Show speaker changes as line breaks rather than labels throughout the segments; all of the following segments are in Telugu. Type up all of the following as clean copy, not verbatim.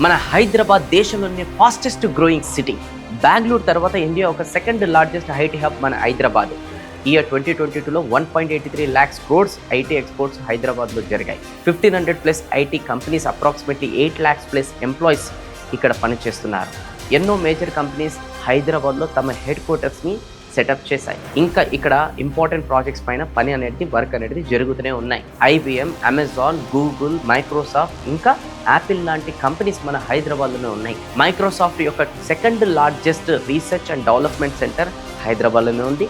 మన హైదరాబాద్ దేశంలోనే ఫాస్టెస్ట్ గ్రోయింగ్ సిటీ. బెంగళూరు తర్వాత ఇండియా ఒక సెకండ్ లార్జెస్ట్ ఐటీ హబ్ మన హైదరాబాద్. ఇయర్ 2022లో 1.83 lakhs crores ఐటీ ఎక్స్పోర్ట్స్ హైదరాబాద్లో జరిగాయి. 1500 plus IT companies, approximately 8 lakhs plus employees ఇక్కడ పనిచేస్తున్నారు. ఎన్నో మేజర్ కంపెనీస్ హైదరాబాద్లో తమ హెడ్ క్వార్టర్స్ని సెటప్ చేశాయి. ఇంకా ఇక్కడ ఇంపార్టెంట్ ప్రాజెక్ట్స్ పైన వర్క్ అనేది జరుగుతూనే ఉన్నాయి. IBM, అమెజాన్, గూగుల్, మైక్రోసాఫ్ట్ ఇంకా యాపిల్ లాంటి కంపెనీస్ మన హైదరాబాద్లోనే ఉన్నాయి. మైక్రోసాఫ్ట్ యొక్క second largest research and development centre హైదరాబాద్లోనే ఉంది.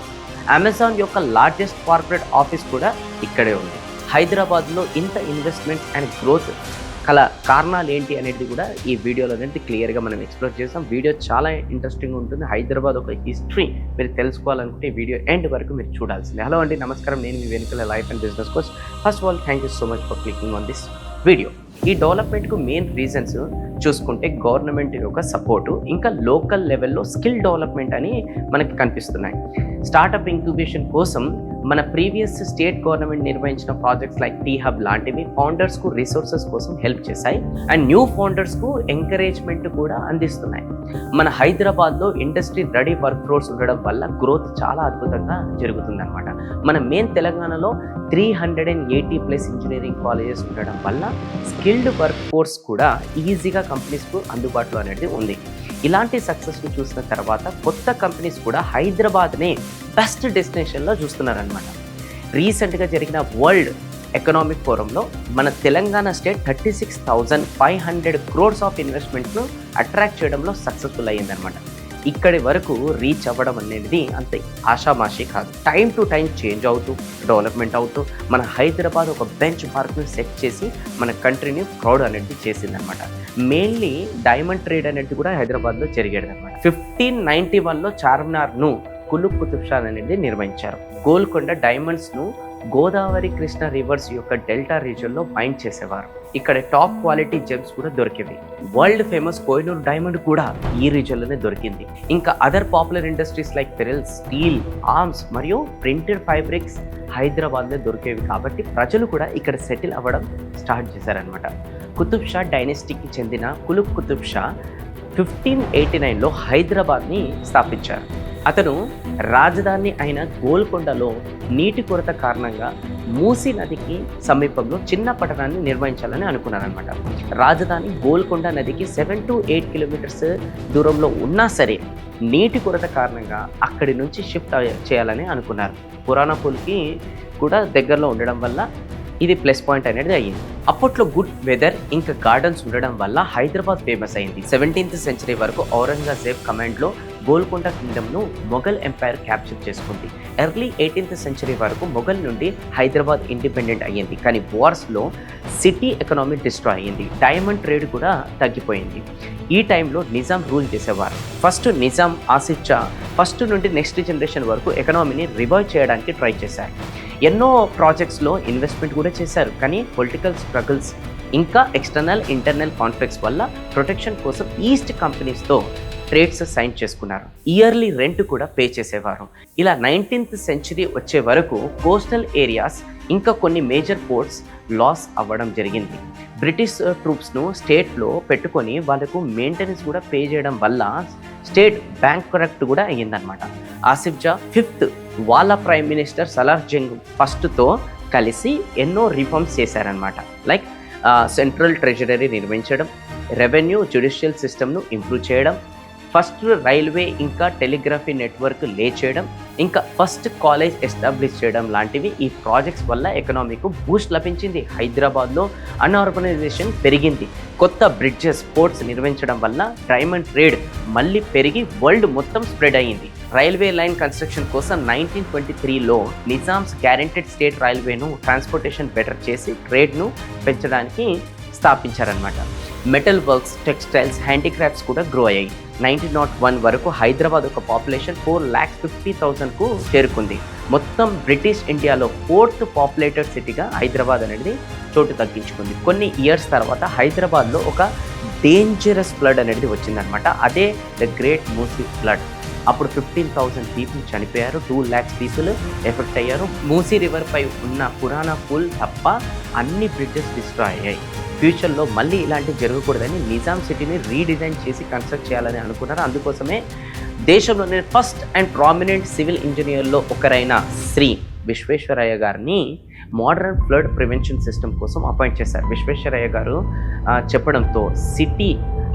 అమెజాన్ యొక్క లార్జెస్ట్ కార్పొరేట్ ఆఫీస్ కూడా ఇక్కడే ఉంది. హైదరాబాద్లో ఇంత ఇన్వెస్ట్మెంట్ అండ్ గ్రోత్ కారణాలు ఏంటి అనేది కూడా ఈ వీడియోలో అనేది క్లియర్గా మనం ఎక్స్ప్లోర్ చేస్తాం. వీడియో చాలా ఇంట్రెస్టింగ్ ఉంటుంది. హైదరాబాద్ ఒక హిస్టరీ మీరు తెలుసుకోవాలనుకుంటే ఈ వీడియో ఎండ్ వరకు మీరు చూడాల్సిందే. హలో అండి, నమస్కారం. నేను మీ వెనుకల life and business coach. First of all thank you so much for clicking on this video. ఈ డెవలప్మెంట్కు మెయిన్ రీజన్స్ చూసుకుంటే గవర్నమెంట్ యొక్క సపోర్టు, ఇంకా లోకల్ లెవెల్లో స్కిల్ డెవలప్మెంట్ అని మనకి కనిపిస్తున్నాయి. స్టార్టప్ ఇంక్యుబేషన్ కోసం మన ప్రీవియస్ స్టేట్ గవర్నమెంట్ నిర్వహించిన ప్రాజెక్ట్స్ లైక్ టీ హబ్ లాంటివి ఫౌండర్స్కు రిసోర్సెస్ కోసం హెల్ప్ చేశాయి అండ్ న్యూ ఫౌండర్స్కు ఎంకరేజ్మెంట్ కూడా అందిస్తున్నాయి. మన హైదరాబాద్లో ఇండస్ట్రీ రెడీ వర్క్ ఫోర్స్ ఉండడం వల్ల గ్రోత్ చాలా అద్భుతంగా జరుగుతుందన్నమాట. మన మెయిన్ తెలంగాణలో 380 ప్లస్ ఇంజనీరింగ్ కాలేజెస్ ఉండడం వల్ల స్కిల్డ్ వర్క్ ఫోర్స్ కూడా ఈజీగా కంపెనీస్కు అందుబాటులో అనేది ఉంది. ఇలాంటి సక్సెస్ని చూసిన తర్వాత కొత్త కంపెనీస్ కూడా హైదరాబాద్నే బెస్ట్ డెస్టినేషన్లో చూస్తున్నారనమాట. రీసెంట్గా జరిగిన వరల్డ్ ఎకనామిక్ ఫోరంలో మన తెలంగాణ స్టేట్ 36,500 crores ఆఫ్ ఇన్వెస్ట్మెంట్ను అట్రాక్ట్ చేయడంలో సక్సెస్ఫుల్ అయ్యిందనమాట. ఇక్కడి వరకు రీచ్ అవ్వడం అనేది అంత ఆషామాషి కాదు. టైం టు టైం చేంజ్ అవుతూ డెవలప్మెంట్ అవుతూ మన హైదరాబాద్ ఒక బెంచ్ మార్క్ను సెట్ చేసి మన కంట్రీని ప్రౌడ్ అనేది చేసిందనమాట. మెయిన్లీ డైమండ్ ట్రేడ్ అనేది కూడా హైదరాబాద్లో జరిగేది అనమాట. 1591లో చార్మినార్ను కుతుబ్ కుతుబ్ అనేది నిర్వహించారు. గోల్కొండ డైమండ్స్ను గోదావరి కృష్ణ రివర్స్ యొక్క డెల్టా రీజియన్లో మైన్ చేసేవారు. ఇక్కడ టాప్ క్వాలిటీ జెమ్స్ కూడా దొరికేవి. వరల్డ్ ఫేమస్ కోహినూర్ డైమండ్ కూడా ఈ రీజియన్లోనే దొరికింది. ఇంకా other popular industries like pearls, steel, arms మరియు ప్రింటెడ్ ఫైబ్రిక్స్ హైదరాబాద్లో దొరికేవి. కాబట్టి ప్రజలు కూడా ఇక్కడ సెటిల్ అవ్వడం స్టార్ట్ చేశారనమాట. కుతుబ్ షా డైనెస్టీకి చెందిన కుతుబ్ కుతుబ్ షా 1589లో హైదరాబాద్ని స్థాపించారు. అతను రాజధాని అయిన గోల్కొండలో నీటి కొరత కారణంగా మూసీ నదికి సమీపంలో చిన్న పట్టణాన్ని నిర్వహించాలని అనుకున్నారనమాట. రాజధాని గోల్కొండ నదికి 7 to 8 kilometers దూరంలో ఉన్నా సరే నీటి కొరత కారణంగా అక్కడి నుంచి షిఫ్ట్ చేయాలని అనుకున్నారు. పురాణపూల్కి కూడా దగ్గరలో ఉండడం వల్ల ఇది ప్లస్ పాయింట్ అనేది అయ్యింది. అప్పట్లో గుడ్ వెదర్ ఇంకా గార్డెన్స్ ఉండడం వల్ల హైదరాబాద్ ఫేమస్ అయింది. 17th century వరకు ఔరంగజేబ్ కమాండ్లో గోల్కొండ కింగ్డమ్ను మొఘల్ ఎంపైర్ క్యాప్చర్ చేసుకుంది. ఎర్లీ 18th century వరకు మొఘల్ నుండి హైదరాబాద్ ఇండిపెండెంట్ అయ్యింది. కానీ వార్స్లో సిటీ ఎకనామీ డిస్ట్రాయ్ అయ్యింది. డైమండ్ ట్రేడ్ కూడా తగ్గిపోయింది. ఈ టైంలో నిజాం రూల్ చేసేవారు. ఫస్ట్ నిజాం ఆసిఫ్ షా ఫస్ట్ నుండి నెక్స్ట్ జనరేషన్ వరకు ఎకనామీని రివైవ్ చేయడానికి ట్రై చేశారు. ఎన్నో ప్రాజెక్ట్స్లో ఇన్వెస్ట్మెంట్ కూడా చేశారు. కానీ పొలిటికల్ స్ట్రగుల్స్ ఇంకా ఎక్స్టర్నల్ ఇంటర్నల్ కాన్ఫ్లిక్ట్స్ వల్ల ప్రొటెక్షన్ కోసం ఈస్ట్ కంపెనీస్తో ట్రేడ్స్ సైన్ చేసుకున్నారు. ఇయర్లీ రెంట్ కూడా పే చేసేవారు. ఇలా 19th century వచ్చే వరకు కోస్టల్ ఏరియాస్ ఇంకా కొన్ని మేజర్ పోర్ట్స్ లాస్ అవ్వడం జరిగింది. బ్రిటిష్ ట్రూప్స్ను స్టేట్లో పెట్టుకొని వాళ్ళకు మెయింటెనెన్స్ కూడా పే చేయడం వల్ల స్టేట్ బ్యాంక్ కరెక్ట్ కూడా అయ్యిందనమాట. ఆసిఫ్ జా 5th వాళ్ళ ప్రైమ్ మినిస్టర్ సలార్ జంగ్ ఫస్ట్తో కలిసి ఎన్నో రిఫార్మ్స్ చేశారనమాట. లైక్ సెంట్రల్ ట్రెజరీ నిర్మించడం, రెవెన్యూ జ్యుడిషియల్ సిస్టమ్ను ఇంప్రూవ్ చేయడం, ఫస్ట్ రైల్వే ఇంకా టెలిగ్రఫీ నెట్వర్క్ లే చేయడం, ఇంకా ఫస్ట్ కాలేజ్ ఎస్టాబ్లిష్ చేయడం లాంటివి ఈ ప్రాజెక్ట్స్ వల్ల ఎకనామీకు బూస్ట్ లభించింది. హైదరాబాద్లో అన్ఆర్గనైజేషన్ పెరిగింది. కొత్త బ్రిడ్జెస్, పోర్ట్స్ నిర్మించడం వల్ల డైమండ్ ట్రేడ్ మళ్ళీ పెరిగి వరల్డ్ మొత్తం స్ప్రెడ్ అయ్యింది. రైల్వే లైన్ కన్స్ట్రక్షన్ కోసం 1923లో నిజామ్స్ గ్యారెంటెడ్ స్టేట్ రైల్వేను ట్రాన్స్పోర్టేషన్ బెటర్ చేసి ట్రేడ్ను పెంచడానికి స్థాపించారనమాట. మెటల్ వర్క్స్, టెక్స్టైల్స్, హ్యాండీక్రాఫ్ట్స్ కూడా గ్రో అయ్యాయి. 1901 వరకు హైదరాబాద్ ఒక పాపులేషన్ 4,50,000కు చేరుకుంది. మొత్తం బ్రిటిష్ ఇండియాలో 4th పాపులేటెడ్ సిటీగా హైదరాబాద్ అనేది చోటు తగ్గించుకుంది. కొన్ని ఇయర్స్ తర్వాత హైదరాబాద్లో ఒక డేంజరస్ ఫ్లడ్ అనేది వచ్చిందనమాట. అదే ద గ్రేట్ మూసీ ఫ్లడ్. అప్పుడు 15,000 పీపుల్ చనిపోయారు, 2 lakhs పీపుల్ ఎఫెక్ట్ అయ్యారు. మూసీ రివర్ పై ఉన్న పురాణా పుల్ తప్ప అన్ని బ్రిడ్జెస్ డిస్ట్రాయ్ అయ్యాయి. ఫ్యూచర్లో మళ్ళీ ఇలాంటివి జరగకూడదని నిజాం సిటీని రీడిజైన్ చేసి కన్స్ట్రక్ట్ చేయాలని అనుకున్నారు. అందుకోసమే దేశంలోనే ఫస్ట్ అండ్ ప్రామినెంట్ సివిల్ ఇంజనీర్లో ఒకరైన శ్రీ విశ్వేశ్వరయ్య గారిని మోడర్న్ ఫ్లడ్ ప్రివెన్షన్ సిస్టమ్ కోసం అపాయింట్ చేశారు. విశ్వేశ్వరయ్య గారు చెప్పడంతో సిటీ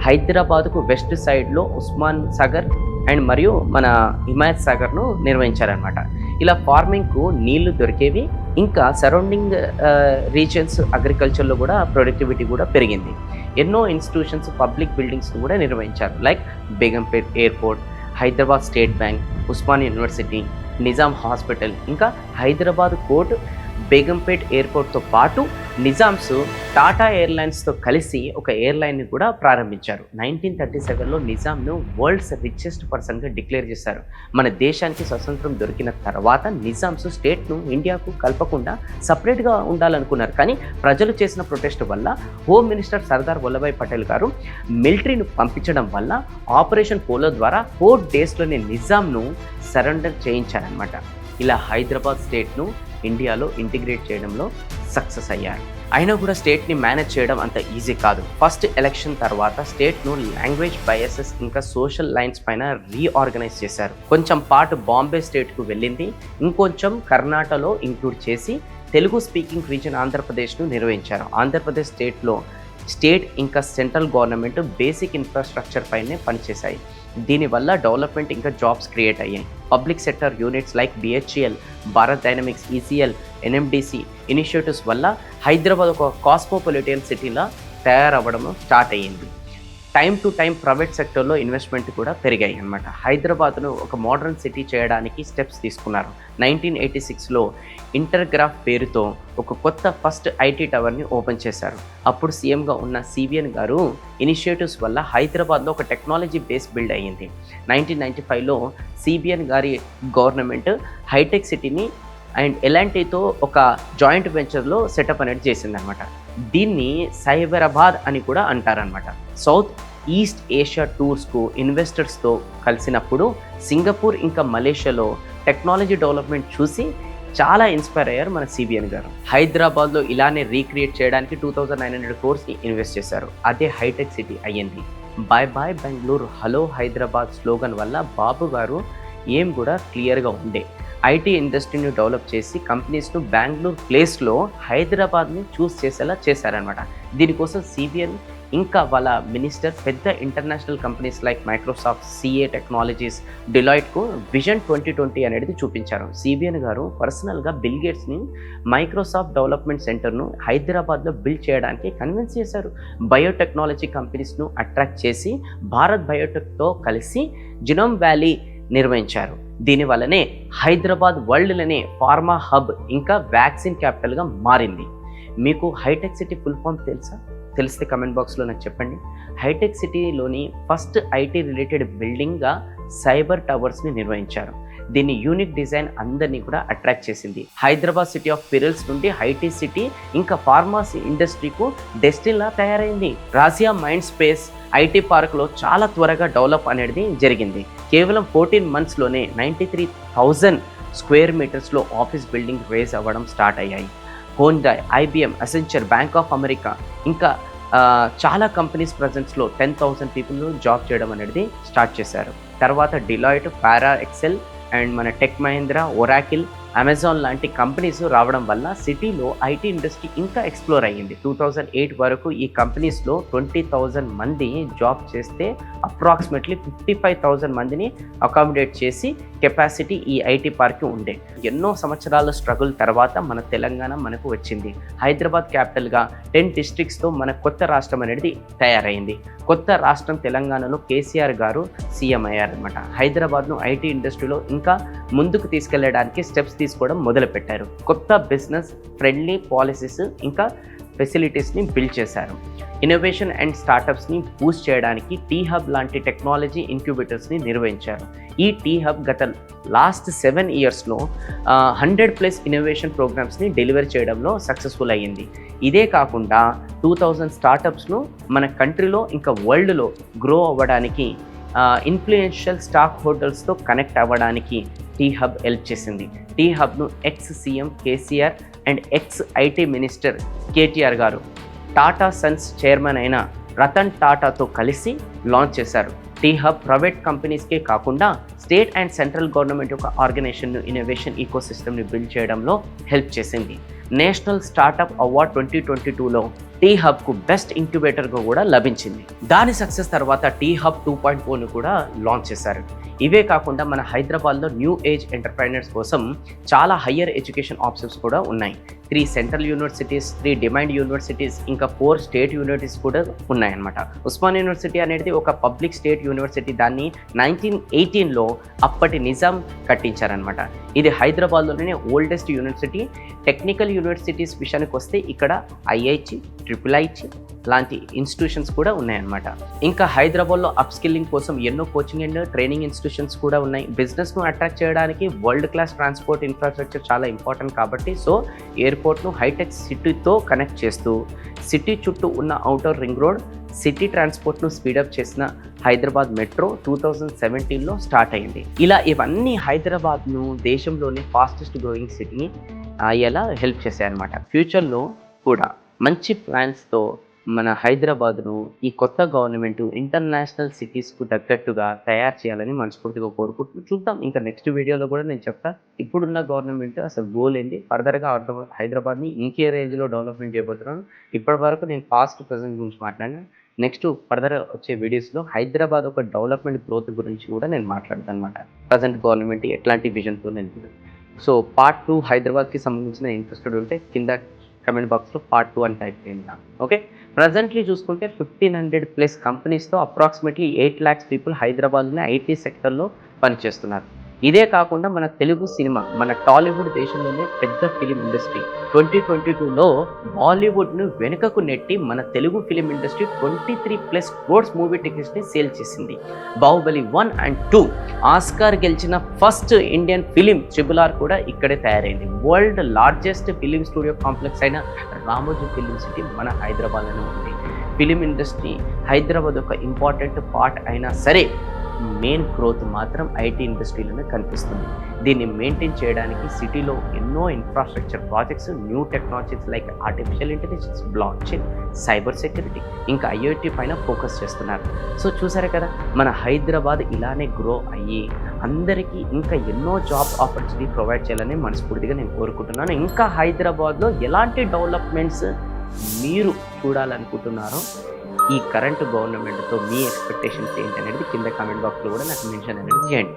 హైదరాబాద్కు వెస్ట్ సైడ్లో ఉస్మాన్ సాగర్ అండ్ మరియు మన హిమాయత్ సాగర్ను నిర్వహించారనమాట. ఇలా ఫార్మింగ్కు నీళ్లు దొరికేవి, ఇంకా సరౌండింగ్ రీజన్స్ అగ్రికల్చర్లో కూడా ప్రొడక్టివిటీ కూడా పెరిగింది. ఎన్నో ఇన్స్టిట్యూషన్స్, పబ్లిక్ బిల్డింగ్స్ను కూడా నిర్వహించారు. Like Begumpet airport, Hyderabad state bank, Osman university, Nizam hospital, ఇంకా హైదరాబాద్ కోర్ట్, బేగంపేట్ ఎయిర్పోర్ట్తో పాటు నిజామ్స్ టాటా ఎయిర్లైన్స్తో కలిసి ఒక ఎయిర్లైన్ని కూడా ప్రారంభించారు. 1937లో నిజాంను వరల్డ్స్ రిచెస్ట్ పర్సన్గా డిక్లేర్ చేశారు. మన దేశానికి స్వతంత్రం దొరికిన తర్వాత నిజామ్స్ స్టేట్ను ఇండియాకు కలపకుండా సపరేట్గా ఉండాలనుకున్నారు. కానీ ప్రజలు చేసిన ప్రొటెస్ట్ వల్ల హోమ్ మినిస్టర్ సర్దార్ వల్లభాయ్ పటేల్ గారు మిలిటరీని పంపించడం వల్ల ఆపరేషన్ పోలో ద్వారా 4 డేస్లోనే నిజాంను సరెండర్ చేయించారనమాట. ఇలా హైదరాబాద్ స్టేట్ను ఇండియాలో ఇంటిగ్రేట్ చేయడంలో సక్సెస్ అయ్యారు. అయినా కూడా స్టేట్ని మేనేజ్ చేయడం అంత ఈజీ కాదు. ఫస్ట్ ఎలక్షన్ తర్వాత స్టేట్ను లాంగ్వేజ్ బయాసెస్ ఇంకా సోషల్ లైన్స్ పైన రీఆర్గనైజ్ చేశారు. కొంచెం పార్ట్ బాంబే స్టేట్కు వెళ్ళింది, ఇంకొంచెం కర్ణాటకలో ఇంక్లూడ్ చేసి తెలుగు స్పీకింగ్ రీజన్ ఆంధ్రప్రదేశ్ను నిర్వహించారు. ఆంధ్రప్రదేశ్ స్టేట్ ఇంకా సెంట్రల్ గవర్నమెంట్ బేసిక్ ఇన్ఫ్రాస్ట్రక్చర్ పైనే పనిచేశాయి. దీనివల్ల డెవలప్మెంట్ ఇంకా జాబ్స్ క్రియేట్ అయ్యాయి. Public sector units like BHEL, Bharat dynamics, ECL, NMDC initiatives వల్ల హైదరాబాద్ ఒక కాస్మోపాలిటన్ సిటీలా తయారవ్వడం స్టార్ట్ అయ్యింది. టైం టు టైం ప్రైవేట్ సెక్టర్లో ఇన్వెస్ట్మెంట్ కూడా పెరిగాయి అన్నమాట. హైదరాబాద్ను ఒక మోడర్న్ సిటీ చేయడానికి స్టెప్స్ తీసుకున్నారు. 1986లో ఇంటర్గ్రాఫ్ పేరుతో ఒక కొత్త ఫస్ట్ IT టవర్ని ఓపెన్ చేశారు. అప్పుడు సీఎంగా ఉన్న CVN గారు ఇనిషియేటివ్స్ వల్ల హైదరాబాద్లో ఒక టెక్నాలజీ బేస్ బిల్డ్ అయ్యింది. 1995లో CVN గారి గవర్నమెంట్ హైటెక్ సిటీని అండ్ ఎలాంటితో ఒక జాయింట్ వెంచర్లో సెటప్ అనేది చేసిందనమాట. దీన్ని సైబరాబాద్ అని కూడా అంటారనమాట. సౌత్ ఈస్ట్ ఏషియా టూర్స్కు ఇన్వెస్టర్స్తో కలిసినప్పుడు సింగపూర్ ఇంకా మలేషియాలో టెక్నాలజీ డెవలప్మెంట్ చూసి చాలా ఇన్స్పైర్ అయ్యారు మన CVN గారు. హైదరాబాద్లో ఇలానే రీక్రియేట్ చేయడానికి 2,900 crores ఇన్వెస్ట్ చేశారు. అదే హైటెక్ సిటీ అయ్యింది. Bye bye Bengaluru, hello Hyderabad slogan వల్ల బాబు గారు ఏం కూడా క్లియర్గా ఉండే IT ఇండస్ట్రీని డెవలప్ చేసి కంపెనీస్ను బెంగళూరు ప్లేస్లో హైదరాబాద్ని చూస్ చేసేలా చేశారనమాట. దీనికోసం CVN ఇంకా వాళ్ళ మినిస్టర్ పెద్ద international companies like Microsoft, CA technologies, డిలాయిట్కు విజన్ 2020 అనేది చూపించారు. CVN గారు పర్సనల్గా బిల్ గేట్స్ని మైక్రోసాఫ్ట్ డెవలప్మెంట్ సెంటర్ను హైదరాబాద్లో బిల్డ్ చేయడానికి కన్విన్స్ చేశారు. బయోటెక్నాలజీ కంపెనీస్ను అట్రాక్ట్ చేసి భారత్ బయోటెక్తో కలిసి జినోమ్ వ్యాలీ నిర్వహించారు. దీనివల్లనే హైదరాబాద్ వరల్డ్లోనే ఫార్మా హబ్ ఇంకా వ్యాక్సిన్ క్యాపిటల్గా మారింది. మీకు హైటెక్ సిటీ ఫుల్ ఫామ్ తెలుసా? తెలిస్తే కమెంట్ బాక్స్లో నాకు చెప్పండి. హైటెక్ సిటీలోని ఫస్ట్ IT రిలేటెడ్ బిల్డింగ్గా సైబర్ టవర్స్ని నిర్వహించారు. దీని యూనిక్ డిజైన్ అందరినీ కూడా అట్రాక్ట్ చేసింది. హైదరాబాద్ సిటీ ఆఫ్ పిరల్స్ నుండి IT సిటీ ఇంకా ఫార్మసీ ఇండస్ట్రీకు డెస్టిన్లా తయారైంది. రాజియా మైండ్ స్పేస్ IT పార్క్లో చాలా త్వరగా డెవలప్ అనేది జరిగింది. కేవలం 14 monthsలోనే 93,000 square meters office building raise అవ్వడం స్టార్ట్ అయ్యాయి. Hyundai, IBM, Accenture, bank of America ఇంకా చాలా కంపెనీస్ ప్రజెన్స్లో 10,000 people జాబ్ చేయడం అనేది స్టార్ట్ చేశారు. తర్వాత డిలాయిట్, పారా ఎక్సెల్ అండ్ మన టెక్ మహీంద్రా, ఒరాకిల్, అమెజాన్ లాంటి కంపెనీస్ రావడం వల్ల సిటీలో IT ఇండస్ట్రీ ఇంకా ఎక్స్ప్లోర్ అయ్యింది. 2008 వరకు ఈ కంపెనీస్లో 20,000 మంది జాబ్ చేస్తే అప్రాక్సిమేట్లీ 55,000 మందిని అకామిడేట్ చేసి కెపాసిటీ ఈ IT పార్క్ ఉండే. ఎన్నో సంవత్సరాల స్ట్రగుల్ తర్వాత మన తెలంగాణ మనకు వచ్చింది. హైదరాబాద్ క్యాపిటల్గా 10 districtsతో మన కొత్త రాష్ట్రం అనేది తయారైంది. కొత్త రాష్ట్రం తెలంగాణలో కేసీఆర్ గారు సీఎం అయ్యారనమాట. హైదరాబాద్ను IT ఇండస్ట్రీలో ఇంకా ముందుకు తీసుకెళ్లడానికి స్టెప్స్ తీసుకోవడం మొదలుపెట్టారు. కొత్త బిజినెస్ ఫ్రెండ్లీ పాలసీస్ ఇంకా ఫెసిలిటీస్ని బిల్డ్ చేశారు. ఇన్నోవేషన్ అండ్ స్టార్టప్స్ని బూస్ట్ చేయడానికి T-Hub లాంటి టెక్నాలజీ ఇంక్యుబేటర్స్ని నిర్వహించారు. ఈ T-Hub గత లాస్ట్ 7 yearsలో 100+ ఇన్నోవేషన్ ప్రోగ్రామ్స్ని డెలివర్ చేయడంలో సక్సెస్ఫుల్ అయ్యింది. ఇదే కాకుండా 2,000 స్టార్టప్స్ను మన కంట్రీలో ఇంకా వరల్డ్లో గ్రో అవ్వడానికి ఇన్ఫ్లుయెన్షియల్ స్టాక్ హోల్డర్స్తో కనెక్ట్ అవ్వడానికి టీ హబ్ హెల్ప్ చేసింది. టీ హబ్ను ex CM KCR and ex IT minister KTR గారు టాటా సన్స్ చైర్మన్ అయిన రతన్ టాటాతో కలిసి లాంచ్ చేశారు. టీ హబ్ ప్రైవేట్ కంపెనీస్కే కాకుండా స్టేట్ అండ్ సెంట్రల్ గవర్నమెంట్ యొక్క ఆర్గనైజేషన్ను ఇన్నోవేషన్ ఈకోసిస్టమ్ని బిల్డ్ చేయడంలో హెల్ప్ చేసింది. నేషనల్ స్టార్టప్ అవార్డ్ 2022లో టీ హబ్కు బెస్ట్ ఇంక్యుబేటర్గా కూడా లభించింది. దాని సక్సెస్ తర్వాత టీ హబ్ 2.0ను కూడా లాంచ్ చేశారు. ఇవే కాకుండా మన హైదరాబాద్లో న్యూ ఏజ్ ఎంటర్ప్రైనర్స్ కోసం చాలా హయ్యర్ ఎడ్యుకేషన్ ఆప్షన్స్ కూడా ఉన్నాయి. 3 సెంట్రల్ యూనివర్సిటీస్, 3 డిమైండ్ యూనివర్సిటీస్, ఇంకా 4 స్టేట్ యూనివర్సిటీస్ కూడా ఉన్నాయన్నమాట. ఉస్మాన్ యూనివర్సిటీ అనేది ఒక పబ్లిక్ స్టేట్ యూనివర్సిటీ. దాన్ని 1918లో అప్పటి నిజాం కట్టించారనమాట. ఇది హైదరాబాద్లోనే ఓల్డెస్ట్ యూనివర్సిటీ. టెక్నికల్ యూనివర్సిటీస్ విషయానికి వస్తే ఇక్కడ ఐఐటి, IIIT లాంటి ఇన్స్టిట్యూషన్స్ కూడా ఉన్నాయన్నమాట. ఇంకా హైదరాబాద్లో అప్ స్కిల్లింగ్ కోసం ఎన్నో కోచింగ్ అండ్ ట్రైనింగ్ ఇన్స్టిట్యూషన్స్ కూడా ఉన్నాయి. బిజినెస్ను అట్రాక్ట్ చేయడానికి వరల్డ్ క్లాస్ ట్రాన్స్పోర్ట్ ఇన్ఫ్రాస్ట్రక్చర్ చాలా ఇంపార్టెంట్ కాబట్టి ఎయిర్పోర్ట్ను హైటెక్ సిటీతో కనెక్ట్ చేస్తూ సిటీ చుట్టూ ఉన్న ఔటర్ రింగ్ రోడ్, సిటీ ట్రాన్స్పోర్ట్ను స్పీడప్ చేసిన హైదరాబాద్ మెట్రో 2017లో స్టార్ట్ అయింది. ఇలా ఇవన్నీ హైదరాబాద్ను దేశంలోని ఫాస్టెస్ట్ గ్రోయింగ్ సిటీని అయ్యేలా హెల్ప్ చేశాయన్నమాట. ఫ్యూచర్లో కూడా మంచి ప్లాన్స్తో మన హైదరాబాద్ను ఈ కొత్త గవర్నమెంట్ ఇంటర్నేషనల్ సిటీస్కు తగ్గట్టుగా తయారు చేయాలని మనస్ఫూర్తిగా కోరుకుంటూ చూద్దాం. ఇంకా నెక్స్ట్ వీడియోలో కూడా నేను చెప్తా ఇప్పుడున్న గవర్నమెంట్ అసలు గోల్ ఏంటి, ఫర్దర్గా హైదరాబాద్ని ఇంకే రేంజ్లో డెవలప్మెంట్ చేయబోతున్నాను. ఇప్పటి వరకు నేను పాస్ట్ ప్రజెంట్ గురించి మాట్లాడినా. నెక్స్ట్ ఫర్దర్ వచ్చే వీడియోస్లో హైదరాబాద్ ఒక డెవలప్మెంట్ గ్రోత్ గురించి కూడా నేను మాట్లాడతాను అనమాట. ప్రజెంట్ గవర్నమెంట్ ఎట్లాంటి విజన్తో నేను. సో పార్ట్ 2 హైదరాబాద్కి సంబంధించిన ఇంట్రెస్టెడ్ ఉంటే కింద కమెంట్ బాక్స్లో పార్ట్ 2 అని టైప్ చేయండి. ఓకే, ప్రజెంట్లీ చూసుకుంటే 1500+ కంపెనీస్తో అప్రాక్సిమేట్లీ 8 lakhs పీపుల్ హైదరాబాద్లోనే ఐటీ సెక్టర్లో పనిచేస్తున్నారు. ఇదే కాకుండా మన తెలుగు సినిమా, మన టాలీవుడ్ దేశంలోనే పెద్ద ఫిలిం ఇండస్ట్రీ. 2022లో బాలీవుడ్ను వెనుకకు నెట్టి మన Telugu film industry 23+ crores movie టికెట్స్ని సేల్ చేసింది. బాహుబలి 1 and 2 ఆస్కార్ గెలిచిన ఫస్ట్ ఇండియన్ ఫిలిం RRR కూడా ఇక్కడే తయారైంది. World largest film studio complex అయిన రామోజీ ఫిలిం సిటీ మన హైదరాబాద్లోనే ఉంది. ఫిలిం ఇండస్ట్రీ హైదరాబాద్ ఒక ఇంపార్టెంట్ పార్ట్ అయినా సరే మెయిన్ గ్రోత్ మాత్రం ఐటీ ఇండస్ట్రీలోనే కనిపిస్తుంది. దీన్ని మెయింటైన్ చేయడానికి సిటీలో ఎన్నో infrastructure projects, new technologies like artificial intelligence, block chain, cyber security, ఇంకా ఐఓటీ పైన ఫోకస్ చేస్తున్నారు. సో చూసారు కదా, మన హైదరాబాద్ ఇలానే గ్రో అయ్యి అందరికీ ఇంకా ఎన్నో జాబ్ ఆపర్చునిటీ ప్రొవైడ్ చేయాలని మనస్ఫూర్తిగా నేను కోరుకుంటున్నాను. ఇంకా హైదరాబాద్లో ఎలాంటి డెవలప్మెంట్స్ మీరు చూడాలనుకుంటున్నారో ఈ కరెంట్ గవర్నమెంట్తో మీ ఎక్స్పెక్టేషన్స్ ఏంటి అనేది కింద కామెంట్ బాక్స్లో కూడా నాకు మెన్షన్ అనేది చేయండి.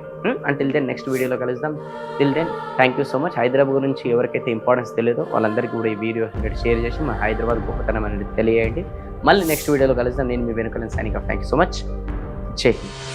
అంటిల్ దెన్ నెక్స్ట్ వీడియోలో కలుద్దాం. Till then thank you so much. Hyderabad గురించి ఎవరికైతే ఇంపార్టెన్స్ తెలియదో వాళ్ళందరికీ కూడా ఈ వీడియో అనేది షేర్ చేసి మా హైదరాబాద్ గొప్పతనం అనేది తెలియజేయండి. మళ్ళీ నెక్స్ట్ వీడియోలో కలుద్దాం. నేను మీ వెనుకలను signing off. Thank you so much. Jai Hind.